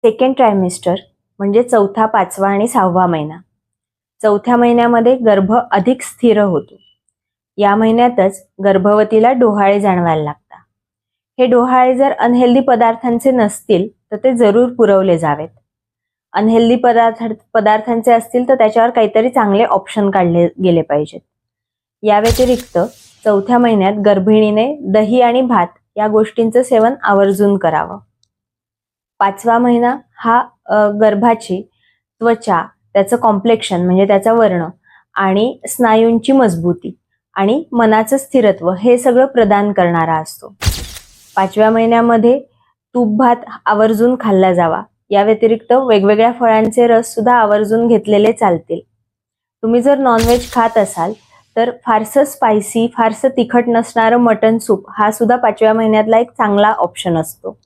Second ट्रायमिस्टर म्हणजे चौथा, पाचवा आणि 6वा महिना. चौथ्या महिन्यामध्ये गर्भ अधिक स्थिर होतो. या महिन्यातच गर्भवतीला डोहाळे जाणवायला लागतात. हे डोहाळे जर अनहेल्दी पदार्थांचे नसतील तर ते जरूर पुरवले जावेत. अनहेल्दी पदार्थांचे असतील तर त्याच्यावर काहीतरी चांगले ऑप्शन काढले गेले पाहिजेत. या व्यतिरिक्त चौथ्या महिन्यात गर्भिणीने दही आणि भात या गोष्टींचं सेवन आवर्जून करावं. 5वा महिना हा गर्भाची त्वचा, त्याचं कॉम्प्लेक्शन म्हणजे त्याचा वर्ण आणि स्नायूंची मजबूती आणि मनाचं स्थिरत्व हे सगळं प्रदान करणारा असतो. 5व्या महिन्यामध्ये तूप भात आवर्जून खाल्ला जावा. या व्यतिरिक्त वेगवेगळ्या फळांचे रस सुद्धा आवर्जून घेतलेले चालतील. तुम्ही जर नॉनव्हेज खात असाल तर फारसं स्पायसी, फारसं तिखट नसणारं मटन सूप हा सुद्धा 5व्या महिन्यातला एक चांगला ऑप्शन असतो.